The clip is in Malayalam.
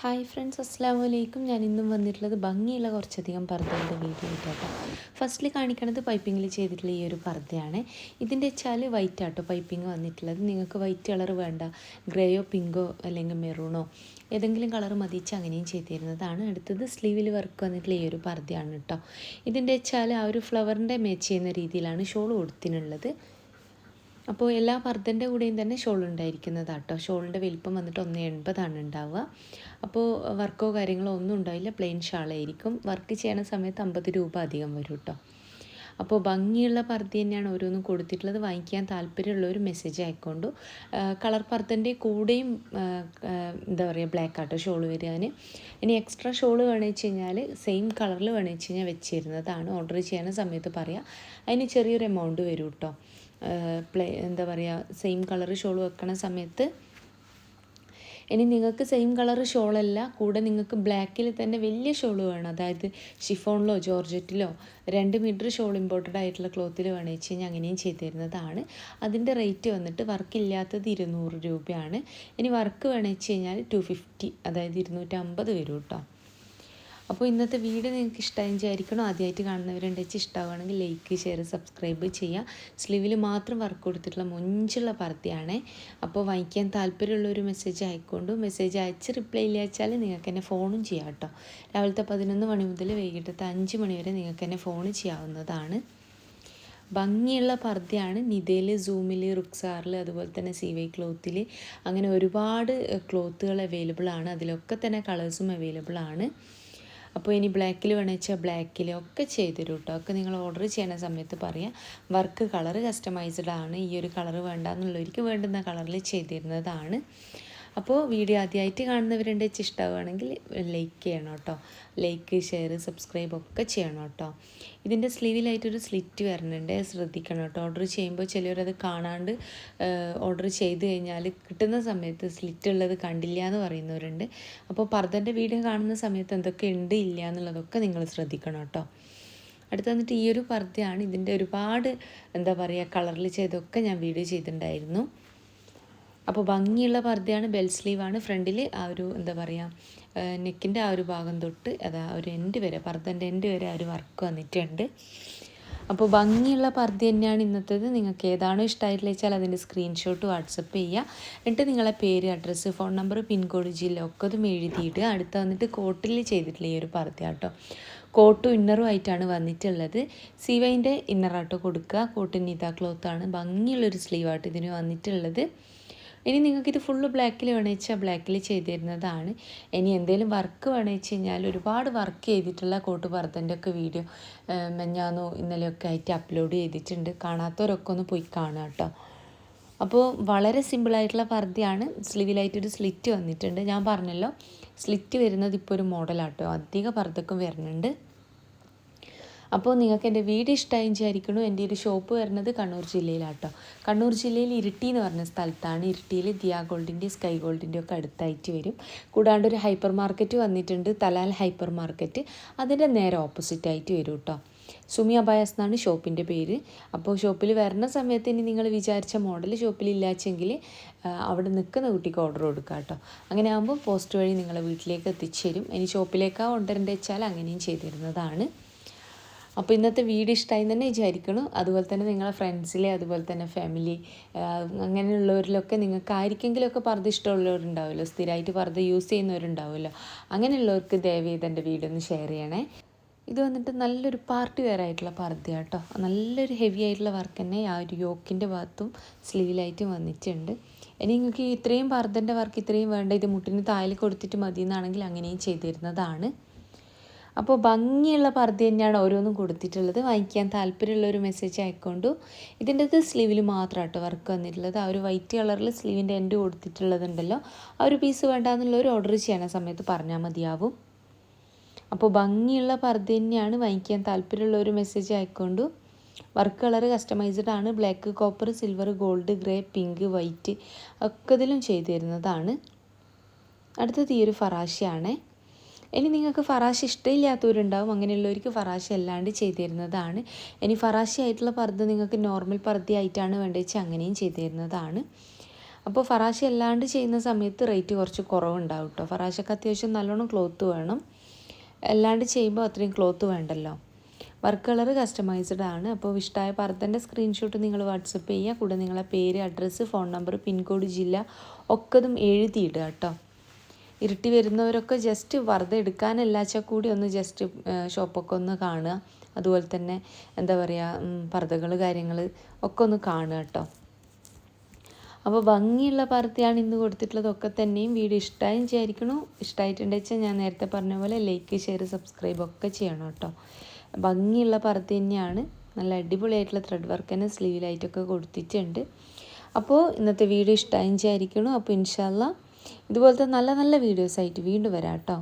ഹായ് ഫ്രണ്ട്സ്, അസ്സാം വലൈക്കും. ഞാൻ ഇന്നും വന്നിട്ടുള്ളത് ഭംഗിയുള്ള കുറച്ചധികം പർദ്ദകളുടെ വീഡിയോ ആയിട്ടാട്ടോ. ഫസ്റ്റിൽ കാണിക്കണത് പൈപ്പിങ്ങിൽ ചെയ്തിട്ടുള്ള ഈ ഒരു പർദ്ദയാണ്. ഇതിൻ്റെ വെച്ചാൽ വൈറ്റ് ആട്ടോ പൈപ്പിംഗ് വന്നിട്ടുള്ളത്. നിങ്ങൾക്ക് വൈറ്റ് കളർ വേണ്ട, ഗ്രേയോ പിങ്കോ അല്ലെങ്കിൽ മെറൂണോ ഏതെങ്കിലും കളർ മതിച്ച് അങ്ങനെയും ചെയ്ത് തരുന്നതാണ്. അടുത്തത് സ്ലീവിൽ വർക്ക് വന്നിട്ടുള്ള ഈ ഒരു പർദ്ദയാണ് കേട്ടോ. ഇതിൻ്റെ വെച്ചാൽ ആ ഒരു ഫ്ലവറിൻ്റെ മാച്ച് ചെയ്യുന്ന രീതിയിലാണ് ഷോൾ കൊടുത്തിനുള്ളത്. അപ്പോൾ എല്ലാ പർദ്ദൻ്റെ കൂടെയും തന്നെ ഷോൾ ഉണ്ടായിരിക്കുന്നതാട്ടോ. ഷോളിൻ്റെ വലിപ്പം വന്നിട്ട് 1,80 ഉണ്ടാവുക. അപ്പോൾ വർക്കോ കാര്യങ്ങളോ ഒന്നും ഉണ്ടാവില്ല, പ്ലെയിൻ ഷാളായിരിക്കും. വർക്ക് ചെയ്യണ സമയത്ത് 50 രൂപ അധികം വരും കേട്ടോ. അപ്പോൾ ഭംഗിയുള്ള പർദ്ദ തന്നെയാണ് ഓരോന്നും കൊടുത്തിട്ടുള്ളത്. വാങ്ങിക്കാൻ താല്പര്യമുള്ളൊരു മെസ്സേജ് അയക്കൊണ്ടു. കളർ പർദ്ദൻ്റെ കൂടെയും എന്താ പറയുക ബ്ലാക്ക് ആട്ടോ ഷോൾ വരാൻ. ഇനി എക്സ്ട്രാ ഷോൾ വേണമെന്ന് വെച്ച് കഴിഞ്ഞാൽ സെയിം കളറിൽ വേണമെന്ന് വെച്ച് കഴിഞ്ഞാൽ വെച്ചിരുന്നതാണ്. ഓർഡർ ചെയ്യുന്ന സമയത്ത് പറയാം, അതിന് ചെറിയൊരു എമൗണ്ട് വരും കേട്ടോ. എന്താ പറയുക സെയിം കളർ ഷോൾ വെക്കണ സമയത്ത്. ഇനി നിങ്ങൾക്ക് സെയിം കളർ ഷോളല്ല, കൂടെ നിങ്ങൾക്ക് ബ്ലാക്കിൽ തന്നെ വലിയ ഷോൾ വേണം, അതായത് ഷിഫോണിലോ ജോർജറ്റിലോ 2 മീറ്റർ ഷോൾ ഇമ്പോർട്ടഡ് ആയിട്ടുള്ള ക്ലോത്തിൽ വേണമെന്ന് വെച്ച് കഴിഞ്ഞാൽ അങ്ങനെയും ചെയ്ത് തരുന്നതാണ്. അതിൻ്റെ റേറ്റ് വന്നിട്ട് വർക്കില്ലാത്തത് 200 രൂപയാണ്. ഇനി വർക്ക് വേണമെന്ന് വെച്ച് കഴിഞ്ഞാൽ 250, അതായത് 250 വരും കേട്ടോ. അപ്പോൾ ഇന്നത്തെ വീഡിയോ നിങ്ങൾക്ക് ഇഷ്ടമായി വിചാരിക്കണം. ആദ്യമായിട്ട് കാണുന്നവരുണ്ട് വെച്ച് ഇഷ്ടമാവുകയാണെങ്കിൽ ലൈക്ക്, ഷെയർ, സബ്സ്ക്രൈബ് ചെയ്യുക. സ്ലീവിൽ മാത്രം വർക്ക് കൊടുത്തിട്ടുള്ള മൊഞ്ചുള്ള പർദ്ദയാണ്. അപ്പോൾ വാങ്ങിക്കാൻ താല്പര്യമുള്ളൊരു മെസ്സേജ് അയക്കൊണ്ടു. മെസ്സേജ് അയച്ച് റിപ്ലൈ ഇല്ല വെച്ചാൽ നിങ്ങൾക്ക് എന്നെ ഫോണും ചെയ്യാം കേട്ടോ. രാവിലത്തെ 11 മണി മുതൽ വൈകിട്ടത്തെ 5 മണി വരെ നിങ്ങൾക്ക് എന്നെ ഫോൺ ചെയ്യാവുന്നതാണ്. ഭംഗിയുള്ള പർദ്ദയാണ്. നിതയിൽ, സൂമിൽ, റുക്സാറിൽ, അതുപോലെ തന്നെ സിവൈ ക്ലോത്തിൽ, അങ്ങനെ ഒരുപാട് ക്ലോത്തുകൾ അവൈലബിൾ ആണ്. അതിലൊക്കെ തന്നെ കളേഴ്സും അവൈലബിൾ ആണ്. അപ്പോൾ ഇനി ബ്ലാക്കിൽ വേണമെന്ന് വെച്ചാൽ ബ്ലാക്കിലൊക്കെ ചെയ്ത് തരും കേട്ടോ. ഒക്കെ നിങ്ങൾ ഓർഡർ ചെയ്യുന്ന സമയത്ത് പറയാം. വർക്ക് കളർ കസ്റ്റമൈസ്ഡ് ആണ്. ഈ ഒരു കളർ വേണ്ടെന്നുള്ളവർക്ക് വേണ്ടുന്ന കളറിൽ ചെയ്ത് തരുന്നതാണ്. അപ്പോൾ വീഡിയോ ആദ്യമായിട്ട് കാണുന്നവരുണ്ട് വെച്ച് ഇഷ്ടമാവുകയാണെങ്കിൽ ലൈക്ക് ചെയ്യണം കേട്ടോ. ലൈക്ക്, ഷെയർ, സബ്സ്ക്രൈബ് ഒക്കെ ചെയ്യണം കേട്ടോ. ഇതിൻ്റെ സ്ലീവിലായിട്ടൊരു സ്ലിറ്റ് വരുന്നുണ്ട്, ശ്രദ്ധിക്കണം കേട്ടോ. ഓർഡർ ചെയ്യുമ്പോൾ ചിലവരത് കാണാണ്ട് ഓർഡർ ചെയ്ത് കഴിഞ്ഞാൽ കിട്ടുന്ന സമയത്ത് സ്ലിറ്റ് ഉള്ളത് കണ്ടില്ല എന്ന് പറയുന്നവരുണ്ട്. അപ്പോൾ പർദ്ദൻ്റെ വീഡിയോ കാണുന്ന സമയത്ത് എന്തൊക്കെ ഉണ്ട് ഇല്ല എന്നുള്ളതൊക്കെ നിങ്ങൾ ശ്രദ്ധിക്കണം കേട്ടോ. അടുത്ത് വന്നിട്ട് ഈ ഒരു പർദ്ദയാണ്. ഇതിൻ്റെ ഒരുപാട് എന്താ പറയുക കളറിൽ ചെയ്തൊക്കെ ഞാൻ വീഡിയോ ചെയ്തിട്ടുണ്ടായിരുന്നു. അപ്പോൾ ഭംഗിയുള്ള പർദ്ദയാണ്. ബെൽ സ്ലീവാണ്. ഫ്രണ്ടിൽ ആ ഒരു എന്താ പറയുക നെക്കിൻ്റെ ആ ഒരു ഭാഗം തൊട്ട് അതാ ഒരു എൻഡ് വരെ, പർദ്ദൻ്റെ എൻഡ് വരെ ആ ഒരു വർക്ക് വന്നിട്ടുണ്ട്. അപ്പോൾ ഭംഗിയുള്ള പർദ്ദ തന്നെയാണ് ഇന്നത്തേത്. നിങ്ങൾക്ക് ഏതാണോ ഇഷ്ടമായിട്ടുള്ള വെച്ചാൽ അതിൻ്റെ സ്ക്രീൻഷോട്ട് വാട്സപ്പ് ചെയ്യുക. എന്നിട്ട് നിങ്ങളെ പേര്, അഡ്രസ്സ്, ഫോൺ നമ്പർ, പിൻകോഡ്, ജില്ല ഒക്കെ അതും എഴുതിയിട്ട് അടുത്ത് വന്നിട്ട് കോട്ടിൽ ചെയ്തിട്ടുള്ള ഈ ഒരു പർദ്ദ കേട്ടോ. കോട്ടും ഇന്നറും ആയിട്ടാണ് വന്നിട്ടുള്ളത്. സിവൈൻ്റെ ഇന്നറാട്ടോ കൊടുക്കുക. കോട്ടിൻ നിത ക്ലോത്താണ്. ഭംഗിയുള്ളൊരു സ്ലീവായിട്ട് ഇതിന് വന്നിട്ടുള്ളത്. ഇനി നിങ്ങൾക്കിത് ഫുള്ള് ബ്ലാക്കിൽ വേണമെന്ന് വെച്ചാൽ ബ്ലാക്കിൽ ചെയ്ത് തരുന്നതാണ്. ഇനി എന്തെങ്കിലും വർക്ക് വേണമെന്ന് വെച്ച് കഴിഞ്ഞാൽ ഒരുപാട് വർക്ക് ചെയ്തിട്ടുള്ള കോട്ട് പർദ്ദൻ്റെ ഒക്കെ വീഡിയോ മെഞ്ഞാന്നോ ഇന്നലെയൊക്കെ ആയിട്ട് അപ്ലോഡ് ചെയ്തിട്ടുണ്ട്. കാണാത്തവരൊക്കെ ഒന്ന് പോയി കാണുക കേട്ടോ. അപ്പോൾ വളരെ സിമ്പിളായിട്ടുള്ള പർദ്ദയാണ്. സ്ലീവിലായിട്ടൊരു സ്ലിറ്റ് വന്നിട്ടുണ്ട്. ഞാൻ പറഞ്ഞല്ലോ സ്ലിറ്റ് വരുന്നത് ഇപ്പോൾ ഒരു മോഡലാട്ടോ. അധിക പർദ്ദക്കും വരുന്നുണ്ട്. അപ്പോൾ നിങ്ങൾക്ക് എൻ്റെ വീഡിയോ ഇഷ്ടമായി വിചാരിക്കണു. എൻ്റെ ഒരു ഷോപ്പ് വരുന്നത് കണ്ണൂർ ജില്ലയിലാട്ടോ. കണ്ണൂർ ജില്ലയിൽ ഇരിട്ടി എന്ന് പറഞ്ഞ സ്ഥലത്താണ്. ഇരിട്ടിയിൽ ദിയ ഗോൾഡിൻ്റെ, സ്കൈ ഗോൾഡിൻ്റെ ഒക്കെ അടുത്തായിട്ട് വരും. കൂടാണ്ട് ഒരു ഹൈപ്പർ മാർക്കറ്റ് വന്നിട്ടുണ്ട്, തലാൽ ഹൈപ്പർ മാർക്കറ്റ്. അതിൻ്റെ നേരെ ഓപ്പോസിറ്റായിട്ട് വരും കേട്ടോ. സുമി അബായസ് എന്നാണ് ഷോപ്പിൻ്റെ പേര്. അപ്പോൾ ഷോപ്പിൽ വരുന്ന സമയത്ത് ഇനി നിങ്ങൾ വിചാരിച്ച മോഡൽ ഷോപ്പിൽ ഇല്ലാച്ചെങ്കിൽ അവിടെ നിൽക്കുന്ന കുട്ടിക്ക് ഓർഡർ കൊടുക്കുക കേട്ടോ. അങ്ങനെ ആകുമ്പോൾ പോസ്റ്റ് വഴി നിങ്ങളെ വീട്ടിലേക്ക് എത്തിച്ചു തരും. ഇനി ഷോപ്പിലേക്കാണ് കൊണ്ടുവരേണ്ടത് വെച്ചാൽ അങ്ങനെയും ചെയ്തു തരുന്നതാണ്. അപ്പോൾ ഇന്നത്തെ വീഡിയോ ഇഷ്ടമായി തന്നെ വിചാരിക്കണം. അതുപോലെ തന്നെ നിങ്ങളെ ഫ്രണ്ട്സിലെ, അതുപോലെ തന്നെ ഫാമിലി, അങ്ങനെയുള്ളവരിലൊക്കെ നിങ്ങൾക്ക് ആർക്കെങ്കിലുമൊക്കെ പർദ്ദ ഇഷ്ടമുള്ളവരുണ്ടാവുമല്ലോ, സ്ഥിരമായിട്ട് പർദ്ദ യൂസ് ചെയ്യുന്നവരുണ്ടാവുമല്ലോ. അങ്ങനെയുള്ളവർക്ക് ദയവേത് എൻ്റെ വീഡിയോ ഒന്ന് ഷെയർ ചെയ്യണേ. ഇത് വന്നിട്ട് നല്ലൊരു പാർട്ടി വെയർ ആയിട്ടുള്ള പർദ്ദ കേട്ടോ. നല്ലൊരു ഹെവി ആയിട്ടുള്ള വർക്ക് തന്നെ ആ ഒരു യോക്കിൻ്റെ ഭാഗത്തും സ്ലീവിലായിട്ടും വന്നിട്ടുണ്ട്. ഇനി നിങ്ങൾക്ക് ഇത്രയും പർദ്ദൻ്റെ വർക്ക് ഇത്രയും വേണ്ട, ഇത് മുട്ടിന് താഴെ കൊടുത്തിട്ട് മതി എന്നാണെങ്കിൽ അങ്ങനെയും ചെയ്തു തരുന്നതാണ്. അപ്പോൾ ഭംഗിയുള്ള പർദ്ദ തന്നെയാണ് ഓരോന്നും കൊടുത്തിട്ടുള്ളത്. വാങ്ങിക്കാൻ താല്പര്യമുള്ള ഒരു മെസ്സേജ് അയക്കൊണ്ടു. ഇതിൻ്റെത് സ്ലീവിൽ മാത്രം കേട്ടോ വർക്ക് വന്നിട്ടുള്ളത്. ആ ഒരു വൈറ്റ് കളറിൽ സ്ലീവിൻ്റെ എൻഡ് കൊടുത്തിട്ടുള്ളതുണ്ടല്ലോ, ആ ഒരു പീസ് വേണ്ടാന്നുള്ളൊരു ഓർഡർ ചെയ്യണ സമയത്ത് പറഞ്ഞാൽ മതിയാവും. അപ്പോൾ ഭംഗിയുള്ള പർദ്ദ തന്നെയാണ്. വാങ്ങിക്കാൻ താല്പര്യമുള്ള ഒരു മെസ്സേജ് അയക്കൊണ്ടു. വർക്ക് കളർ കസ്റ്റമൈസ്ഡ് ആണ്. Black, copper, silver, gold, grey, pink, white ഒക്കെ ഇതിലും ചെയ്തു തരുന്നതാണ്. അടുത്തത് ഈ ഒരു ഫറാശയാണ്. ഇനി നിങ്ങൾക്ക് ഫറാശ ഇഷ്ടമില്ലാത്തവരുണ്ടാവും. അങ്ങനെയുള്ളവർക്ക് ഫറാശ അല്ലാണ്ട് ചെയ്തു തരുന്നതാണ്. ഇനി ഫറാശ ആയിട്ടുള്ള പർദ്ദ നിങ്ങൾക്ക് നോർമൽ പർദ്ദ ആയിട്ടാണ് വേണ്ടത് വെച്ചാൽ അങ്ങനെയും ചെയ്തു തരുന്നതാണ്. അപ്പോൾ ഫറാശ അല്ലാണ്ട് ചെയ്യുന്ന സമയത്ത് റേറ്റ് കുറച്ച് കുറവുണ്ടാവും കേട്ടോ. ഫറാശക്ക് അത്യാവശ്യം നല്ലോണം ക്ലോത്ത് വേണം, അല്ലാണ്ട് ചെയ്യുമ്പോൾ അത്രയും ക്ലോത്ത് വേണ്ടല്ലോ. വർക്ക് കളർ കസ്റ്റമൈസ്ഡ് ആണ്. അപ്പോൾ ഇഷ്ടമായ പർദ്ദൻ്റെ സ്ക്രീൻഷോട്ട് നിങ്ങൾ വാട്സപ്പ് ചെയ്യുക. കൂടെ നിങ്ങളെ പേര്, അഡ്രസ്സ്, ഫോൺ നമ്പർ, പിൻകോഡ്, ജില്ല ഒക്കെ ഇതും എഴുതിയിടുക കേട്ടോ. ഇരുട്ടി വരുന്നവരൊക്കെ ജസ്റ്റ് പർദ്ദ എടുക്കാനല്ലാച്ചാൽ കൂടി ഒന്ന് ജസ്റ്റ് ഷോപ്പൊക്കെ ഒന്ന് കാണുക. അതുപോലെ തന്നെ എന്താ പറയുക, പർദ്ദകൾ കാര്യങ്ങൾ ഒക്കെ ഒന്ന് കാണുക കേട്ടോ. അപ്പോൾ ഭംഗിയുള്ള പർദ്ദയാണ് ഇന്ന് കൊടുത്തിട്ടുള്ളതൊക്കെ തന്നെയും. വീഡിയോ ഇഷ്ടമായും വിചാരിക്കണു. ഇഷ്ടമായിട്ടുണ്ടെന്ന് വെച്ചാൽ ഞാൻ നേരത്തെ പറഞ്ഞ പോലെ ലൈക്ക്, ഷെയർ, സബ്സ്ക്രൈബ് ഒക്കെ ചെയ്യണം കേട്ടോ. ഭംഗിയുള്ള പർദ്ദ തന്നെയാണ്. നല്ല അടിപൊളിയായിട്ടുള്ള ത്രെഡ് വർക്ക് തന്നെ സ്ലീവിലായിട്ടൊക്കെ കൊടുത്തിട്ടുണ്ട്. അപ്പോൾ ഇന്നത്തെ വീഡിയോ ഇഷ്ടമായും വിചാരിക്കണു. അപ്പോൾ ഇൻഷാ അല്ലാഹ് ഇതുപോലത്തെ നല്ല നല്ല വീഡിയോസായിട്ട് വീണ്ടും വരാം കേട്ടോ.